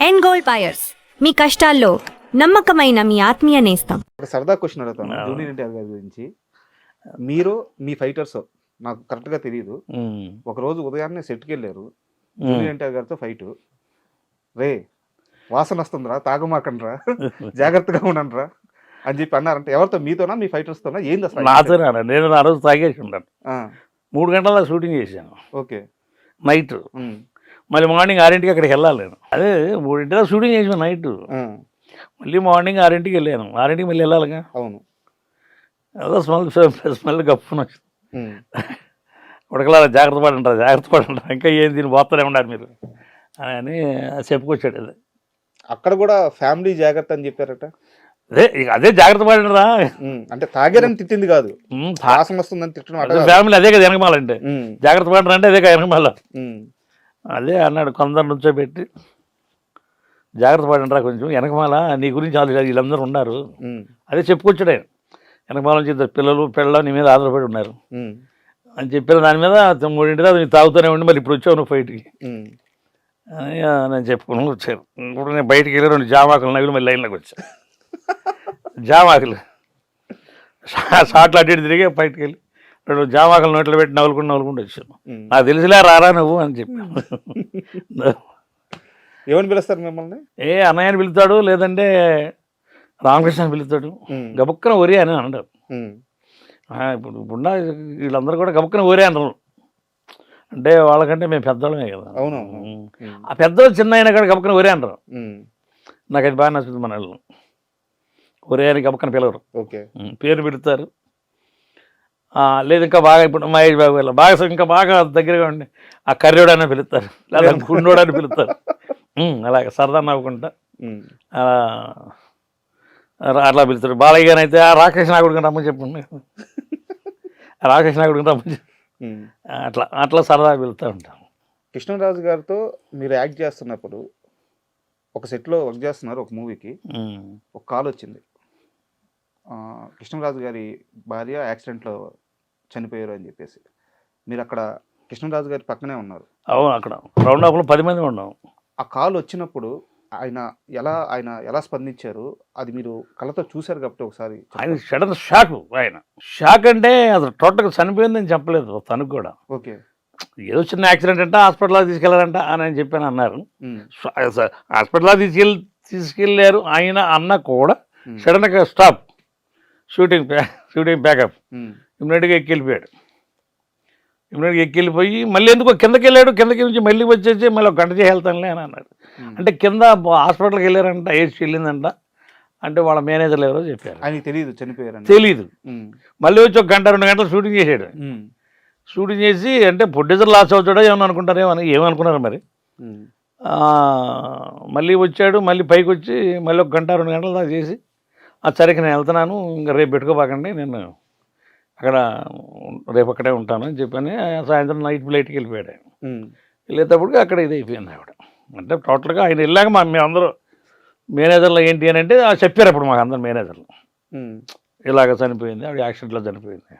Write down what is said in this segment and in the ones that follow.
End gold buyers, మీ కష్టాల్లో నమ్మకమైన మీ ఆత్మీయ నేస్తం. ఒక సరదా క్వశ్చన్ అడుగుతాను జూనియర్ ఎన్టీఆర్ గారి గురించి. మీరు మీ ఫైటర్స్ నాకు కరెక్ట్గా తెలియదు, ఒకరోజు ఉదయాన్నే సెట్కి వెళ్ళారు, జూనియర్ ఎన్టీఆర్ గారితో ఫైట్. రే వాసన వస్తుందిరా, తాగమాకండ్రా, జాగ్రత్తగా ఉండరా అని చెప్పి అన్నారంటే ఎవరితో, మీతోనా మీ ఫైటర్స్తోనా, ఏంది అసలు? నాతోనే. నేను ఆ రోజు తాగేసి ఉంటాను. 3 గంటల షూటింగ్ చేశాను. ఓకే. నైట్ మళ్ళీ మార్నింగ్ 6ంటికి అక్కడికి వెళ్ళాలి నేను. అదే 3ంటిలో షూటింగ్ చేసాను నైట్. మళ్ళీ మార్నింగ్ 6ంటికి వెళ్ళాను. 6ంటికి మళ్ళీ వెళ్ళాలిగా. అవును. అదో స్మెల్ గప్పున ఉడకలా జాగ్రత్త పడంటారు ఇంకా ఏం దీన్ని పోతూనే ఉన్నారు మీరు అని చెప్పుకొచ్చాడు. అది అక్కడ కూడా ఫ్యామిలీ జాగ్రత్త అని చెప్పారట. అదే జాగ్రత్త పడండిరా అంటే తాగారని తిట్టింది కాదు, వాసన వస్తుందని తిట్టడం. ఫ్యామిలీ అదే కదా వెనకమాలంటే. జాగ్రత్త పడండి అంటే అదే కదా వెనకమాల. అదే అన్నాడు, కొందరు నుంచోబెట్టి జాగ్రత్త పడండిరా కొంచెం వెనకమాల, నీ గురించి వీళ్ళందరూ ఉన్నారు. అదే చెప్పుకొచ్చాడు ఆయన. వెనకమాల నుంచి 2 పిల్లలు పెళ్ళ నీ మీద ఆధారపడి ఉన్నారు అని చెప్పిన దాని మీద 3ంటి దాకా నేను తాగుతూనే ఉండి మళ్ళీ ఇప్పుడు వచ్చావు నువ్వు ఫైట్కి అని నేను చెప్పుకుని వచ్చాను. ఇప్పుడు నేను బయటికి వెళ్ళి 2 జామాకులు నవ్వులు మళ్ళీ లైన్లోకి వచ్చాను. జామాకులు షార్ట్లు అడ్డు తిరిగి బయటికి వెళ్ళి 2 జామాకులు నోట్లో పెట్టి నవ్వులుకుంటూ వచ్చాను. నాకు తెలిసిలే రారా నువ్వు అని చెప్పాను. ఏమని పిలుస్తారు మిమ్మల్ని? అన్నయ్యని పిలుతాడు, లేదంటే రామకృష్ణ అని పిలుతాడు. గబుక్కన ఒరే అని అంటారు. ఇప్పుడు వీళ్ళందరూ కూడా గబుక్కన ఒరే అంటారు. అంటే వాళ్ళకంటే మేము పెద్దవాళ్ళమే కదా. అవును. ఆ పెద్దవాళ్ళు చిన్న అయినా కూడా గబుక్కన ఒరే అంటారు. నాకు అది బాగా నచ్చుతుంది. మన వాళ్ళు ఒరే అని గబుక్కన పిలవరు. ఓకే. పేరు పెడతారు. లేదు ఇంకా బాగా ఇప్పుడు మహేష్ బాబు వెళ్ళ బాగా ఇంకా బాగా దగ్గరగా ఉండి ఆ కర్రోడు అని పిలుస్తారు, లేదా గుండోడు అని పిలుస్తారు. అలాగే సరదా నవ్వుకుంటా అట్లా పిలుస్తాడు. బాలయ్య గారు అయితే ఆ రాకేష్ నాయుడు రమ్మని చెప్పండి, రాకేష్ నాయుడు రమ్మని చెప్పి అట్లా సరదా పిలుస్తూ ఉంటాను. కృష్ణరాజు గారితో మీరు యాక్ట్ చేస్తున్నప్పుడు ఒక సెట్లో వర్క్ చేస్తున్నారు, ఒక మూవీకి ఒక కాల్ వచ్చింది. కృష్ణరాజు గారి భార్య యాక్సిడెంట్లో చనిపోయారు అని చెప్పేసి. మీరు అక్కడ కృష్ణరాజు గారి పక్కనే ఉన్నారు. అవును, అక్కడ రౌండ్ అప్లో 10 మంది ఉన్నాం. ఆ కాల్ వచ్చినప్పుడు ఆయన ఎలా స్పందించారు, అది మీరు కళ్ళతో చూశారు కాబట్టి ఒకసారి. ఆయన సడన్ షాక్ అంటే అసలు టోటల్గా చనిపోయిందని చెప్పలేదు తనకు కూడా. ఓకే. ఏదో చిన్న యాక్సిడెంట్ అంటే హాస్పిటల్కి తీసుకెళ్లారంట అని చెప్పాను అన్నారు. హాస్పిటల్కి తీసుకెళ్ళారు ఆయన అన్న కూడా సడన్గా స్టాప్, షూటింగ్ బ్యాకప్, ఇమ్మీడియట్గా ఎక్కిపోయాడు. ఇమ్మీడియట్గా ఎక్కిపోయి మళ్ళీ ఎందుకో కిందకి వెళ్ళాడు. కిందకి నుంచి మళ్ళీ వచ్చేసి మళ్ళీ 1 గంట చేసి వెళ్తానులే అని అన్నాడు. అంటే కింద హాస్పిటల్కి వెళ్ళారంట, ఏసీ వెళ్ళిందంట. అంటే వాళ్ళ మేనేజర్లు ఎవరో చెప్పారు. ఆయనకి తెలియదు చనిపోయారు, తెలియదు. మళ్ళీ వచ్చి 1 గంట 2 గంటలు షూటింగ్ చేసాడు. షూటింగ్ చేసి అంటే ప్రొడ్యూసర్ లాస్ అవుతాడో ఏమనుకున్నారు మరి. మళ్ళీ వచ్చాడు, మళ్ళీ పైకి వచ్చి మళ్ళీ 1 గంట 2 గంటల దాకా చేసి సరికి నేను వెళ్తున్నాను, ఇంకా రేపు పెట్టుకోబాకండి, నేను అక్కడ రేపు అక్కడే ఉంటాను అని చెప్పని సాయంత్రం నైట్ ఫ్లైట్కి వెళ్ళిపోయాడు. వెళ్ళేటప్పటికి అక్కడ ఇది అయిపోయింది ఆవిడ. అంటే టోటల్గా ఆయన వెళ్ళాక మేమందరూ మేనేజర్లు ఏంటి అని అంటే చెప్పారు అప్పుడు మాకు అందరు మేనేజర్లు, ఇలాగ చనిపోయింది ఆవిడ, యాక్సిడెంట్లో చనిపోయింది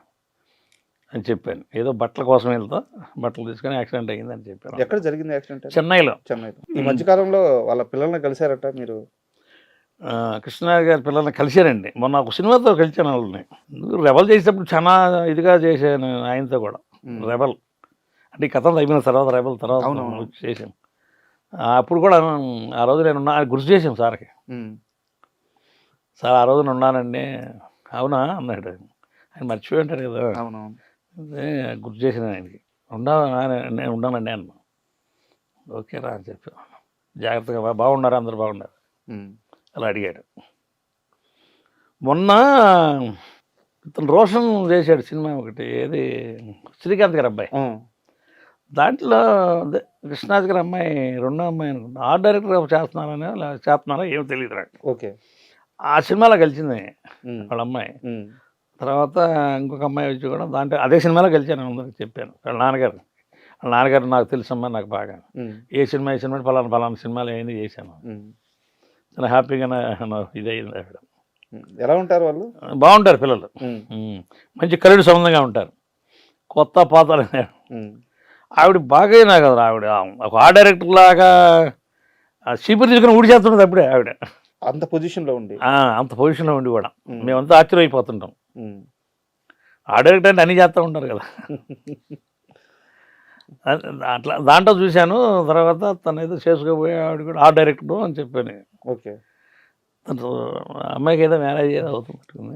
అని చెప్పాను. ఏదో బట్టల కోసం వెళ్తా బట్టలు తీసుకొని యాక్సిడెంట్ అయ్యింది అని చెప్పాను. ఎక్కడ జరిగింది యాక్సిడెంట్? చెన్నైలో. ఈ మధ్యకాలంలో వాళ్ళ పిల్లల్ని కలిశారట మీరు? కృష్ణరాజు గారి పిల్లల్ని కలిశారండి. మొన్న ఒక సినిమాతో కలిసాను వాళ్ళని. రెబల్ చేసేటప్పుడు చాలా ఇదిగా చేశాను ఆయనతో కూడా. రెబల్ అంటే ఈ కథ అయిపోయిన తర్వాత రెబల్ తర్వాత చేసాం. అప్పుడు కూడా ఆ రోజు నేను గుర్తు చేసాం సార్కి. సార్ ఆ రోజు ఉన్నానండి. అవునా అన్నాడు. ఆయన మర్చిపోయి ఉంటారు కదా. గుర్తు చేసాను ఆయనకి. నేను ఉన్నానండి అన్న. ఓకేరా అని చెప్పాను. జాగ్రత్తగా బాగున్నారు, అందరు బాగున్నారు అలా అడిగాడు. మొన్న ఇతను రోషన్ చేశాడు సినిమా ఒకటి, ఏది శ్రీకాంత్ గారి అబ్బాయి. దాంట్లో కృష్ణరాజు గారి అమ్మాయి 2వ అమ్మాయి అనుకుంటా, ఆర్ట్ డైరెక్టర్ చేస్తున్నారా ఏమో తెలియదు నాకు. ఓకే. ఆ సినిమాలో కలిసింది వాళ్ళ అమ్మాయి. తర్వాత ఇంకొక అమ్మాయి వచ్చి కూడా దాంట్లో అదే సినిమాలో కలిసాను. అందరికి చెప్పాను. వాళ్ళ నాన్నగారు నాకు తెలుసమ్మా, నాకు బాగా ఏ సినిమా ఫలానా సినిమాలు ఏమైనా చేశాను. చాలా హ్యాపీగా ఇది అయింది. ఆవిడ ఎలా ఉంటారు వాళ్ళు? బాగుంటారు పిల్లలు, మంచి కరుడు సంబంధంగా ఉంటారు. కొత్త పాత్ర ఆవిడ బాగా అయినా కదా. ఆవిడ ఒక ఆర్ట్ డైరెక్టర్ లాగా ఆ చీపురు తీసుకుని ఊడి చేస్తున్నది అప్పుడే ఆవిడ. అంత పొజిషన్లో ఉండి. అంత పొజిషన్లో ఉండి కూడా మేమంతా ఆశ్చర్యపోతుంటాం. ఆ డైరెక్టర్ అంటే అన్నీ చేస్తూ ఉంటారు కదా. అట్లా దాంట్లో చూశాను. తర్వాత తను ఏదో చేసుకోబోయే ఆవిడ కూడా ఆ డైరెక్టర్ అని చెప్పాను. ఓకే. తను అమ్మాయికి ఏదో మ్యారేజ్ ఏదో అవుతుంది,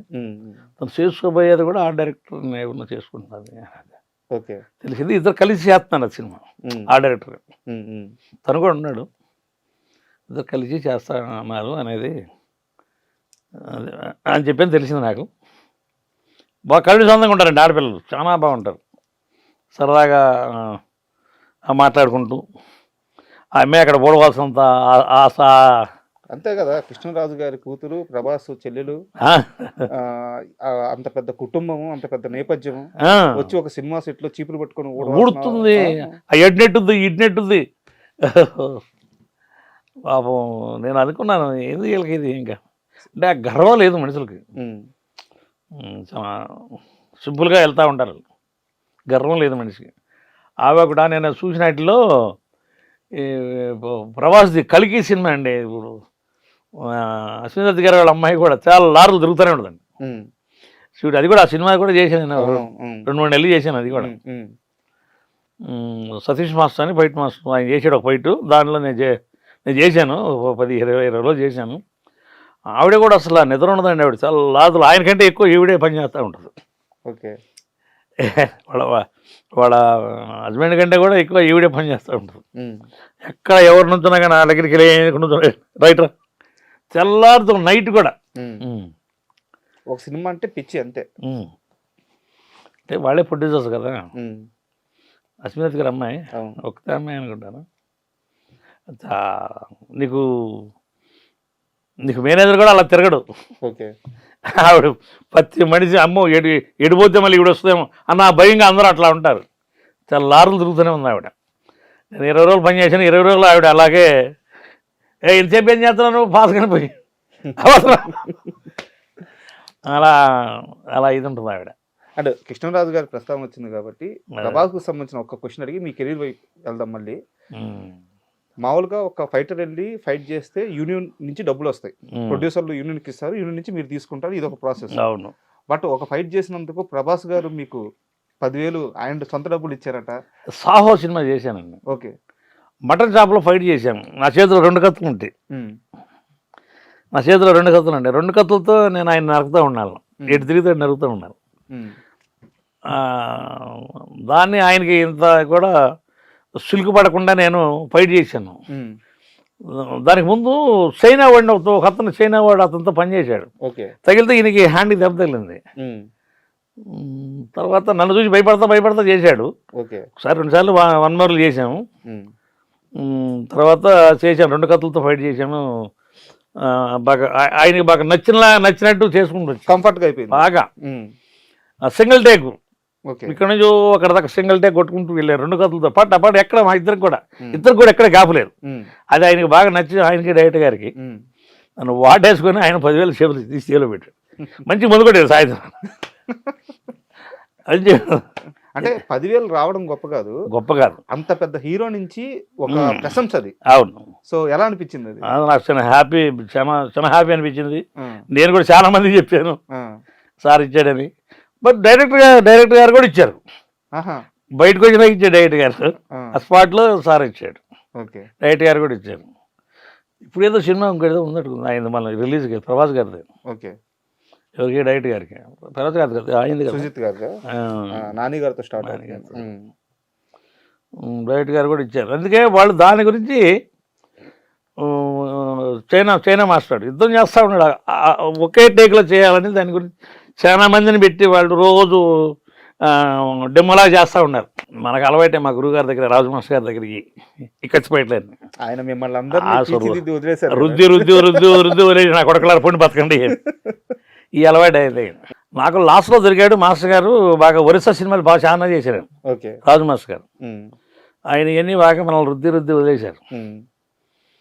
తను చేసుకోబోయేది కూడా ఆ డైరెక్టర్ ఏమన్నా చేసుకుంటున్నది ఓకే తెలిసింది. ఇద్దరు కలిసి చేస్తున్నాను ఆ సినిమా. ఆ డైరెక్టర్ తను కూడా ఉన్నాడు, ఇద్దరు కలిసి చేస్తున్నారు అనేది అని చెప్పని తెలిసింది నాకు. బాగా కళ్ళు సొంతంగా ఉంటారండి ఆడపిల్లలు, చాలా బాగుంటారు. సరదాగా మాట్లాడుకుంటూ ఆ అమ్మాయి అక్కడ ఓడవలసినంత ఆశ. అంతే కదా, కృష్ణరాజు గారి కూతురు, ప్రభాస్ చెల్లెలు, అంత పెద్ద కుటుంబము, అంత పెద్ద నేపథ్యము, వచ్చి ఒక సినిమా సెట్ లో చీపురు పట్టుకొని ఊడుతుంది, ఎడ్నెట్టుంది ఇడ్నెట్టుంది. పాపం నేను అనుకున్నాను ఏంది వీళ్ళకి ఇది, ఇంకా అంటే ఆ గర్వం లేదు మనుషులకి. చాలా సింపుల్గా వెళ్తూ ఉంటారు, గర్వం లేదు మనిషికి. ఆమె కూడా నేను చూసిన వాటిలో ప్రభాస్ది కల్కి సినిమా అండి. ఇప్పుడు అశ్విని గారి వాళ్ళ అమ్మాయి కూడా చాలా లారీలు తిరుగుతూనే ఉంటుందండి షూట్. అది కూడా ఆ సినిమా కూడా చేశాను నేను, 2-3 నెలలు చేశాను. అది కూడా సతీష్ మాస్టర్ అని ఫైట్ మాస్టర్ ఆయన చేసాడు ఒక ఫైట్, దానిలో నేను చేశాను 10-20 రోజులు చేశాను. ఆవిడ కూడా అసలు నిద్ర ఉండదండి, ఆవిడ చాలా లాదులు, ఆయనకంటే ఎక్కువ ఈవిడే పని చేస్తూ ఉంటుంది. ఓకే. వాళ్ళ హస్బెండ్ కంటే కూడా ఎక్కువ ఈవిడే పని చేస్తూ ఉంటుంది. ఎక్కడ ఎవరి నుంచున్నా కానీ నా దగ్గరికి రైట్ తెల్లారుతో నైట్ కూడా. ఒక సినిమా అంటే పిచ్చి అంతే. అంటే వాళ్ళే ప్రొడ్యూసర్స్ కదా. అస్మిత్ గారు అమ్మాయి, ఒక్కతే అమ్మాయి అనుకుంటాను. నీకు మేనేజర్ కూడా అలా తిరగడు. ఓకే. ఆవిడ ప్రతి మనిషి అమ్మో ఎడిపోతే మళ్ళీ ఇవిడ వస్తుందేమో అన్న భయంగా అందరూ అట్లా ఉంటారు. చాలా లారులు తిరుగుతూనే ఉంది ఆవిడ. నేను 20 రోజులు పని చేశాను, 20 రోజులు ఆవిడ అలాగే ఇంతసేపు ఏం చేస్తున్నాను ఫాస్ట్గానే పోయి అలా ఇది ఉంటుంది ఆవిడ. అంటే కృష్ణరాజు గారి ప్రస్తావన వచ్చింది కాబట్టి ప్రభాస్కు సంబంధించిన ఒక క్వశ్చన్ అడిగి మీ కెరీర్ వైపు వెళ్దాం. మళ్ళీ మామూలుగా ఒక ఫైటర్ వెళ్ళి ఫైట్ చేస్తే యూనియన్ నుంచి డబ్బులు వస్తాయి, ప్రొడ్యూసర్లు యూనియన్కి ఇస్తారు, యూనియన్ నుంచి మీరు తీసుకుంటారు, ఇది ఒక ప్రాసెస్. అవును. బట్ ఒక ఫైట్ చేసినందుకు ప్రభాస్ గారు మీకు 10,000 ఆయన సొంత డబ్బులు ఇచ్చారట. సాహో సినిమా చేశానండి. ఓకే. మటన్ షాప్లో ఫైట్ చేశాను. నా చేతిలో 2 కత్తులు ఉంటాయి. నా చేతిలో 2 కత్తులు ఉంటాయి. 2 కత్తులతో నేను ఆయన నరుకుతూ ఉన్నాను, ఎటు తిరిగితే నరుకుతూ ఉన్నాను. దాన్ని ఆయనకి ఇంత కూడా సిల్క్ పడకుండా నేను ఫైట్ చేశాను. దానికి ముందు చైనా వాడిని ఒక అతను, చైనా వాడు అతనితో పనిచేశాడు. తగిలితే ఈయనకి హ్యాండ్కి దెబ్బ తగిలింది. తర్వాత నన్ను చూసి భయపడతా చేశాడు. ఒకసారి 2 సార్లు 1 మోర్లు చేశాము. తర్వాత చేశాను, 2 కత్తులతో ఫైట్ చేశాను. బాగా ఆయనకి బాగా నచ్చినట్టు చేసుకుంటూ కంఫర్ట్గా అయిపోయింది బాగా. సింగిల్ టేక్ ఇక్కడ నుంచి అక్కడ దాకా సింగిల్ టేక్ కొట్టుకుంటూ వెళ్ళారు 2 కత్తులతో పాటు ఎక్కడ మా ఇద్దరికి కూడా ఎక్కడ గ్యాప్ లేదు. అది ఆయనకి బాగా నచ్చి ఆయనకి డైరెక్టర్ గారికి నన్ను వాటేసుకొని ఆయన 10,000 చేతులు తీసి చేలో పెట్టాడు. మంచి మొదలు కొట్టాడు సాయంత్రం. అది అంటే 10,000 రావడం గొప్ప కాదు, అంత పెద్ద హీరో నుంచి ఒక ప్రశంస అది. అవును. సో ఎలా అనిపించింది అది? నాకు చాలా హ్యాపీ అనిపించింది. నేను కూడా చాలా మందికి చెప్పాను సార్ ఇచ్చాడని. బట్ డైరెక్టర్ గారు కూడా ఇచ్చారు, బయటకు వచ్చినా ఇచ్చాడు డైరెక్టర్ గారు, ఆ స్పాట్లో సార్ ఇచ్చాడు, డైరెక్టర్ గారు కూడా ఇచ్చారు. ఇప్పుడు ఏదో సినిమా ఇంకేదో ఉన్నట్టు ఆయన మళ్ళీ రిలీజ్కి ప్రభాస్ గారిది. ఓకే. ఎవరికి? డైరెక్టర్ గారికి. ప్రభాస్ గారి కదా అయింది కదా, సుజిత్ గారు, నాని గారితో స్టార్ట్. డైరెక్టర్ గారు కూడా ఇచ్చారు. అందుకే వాళ్ళు దాని గురించి చైనా మాస్టర్ యుద్ధం చేస్తూ ఉన్నాడు, ఒకే టేక్లో చేయాలని దాని గురించి చాలా మందిని పెట్టి వాళ్ళు రోజు డెమోలా చేస్తూ ఉన్నారు. మనకు అలవాటే మా గురువు దగ్గర, రాజు మాస్టర్ గారి దగ్గరికి ఇక్కచ్చిపోయట్లేదు. ఆయన మిమ్మల్ని అందరూ రుద్ది వదిలేసి నా కొడకలారు పొండి బతకండి ఈ అలవాటు అయితే. నాకు లాస్ట్లో దొరికాడు మాస్టర్ గారు. బాగా ఒరిస్సా సినిమాలు బాగా చాలా చేశారు రాజు మాస్టర్ గారు. ఆయన ఇవన్నీ బాగా మనల్ని రుద్ది వదిలేశారు.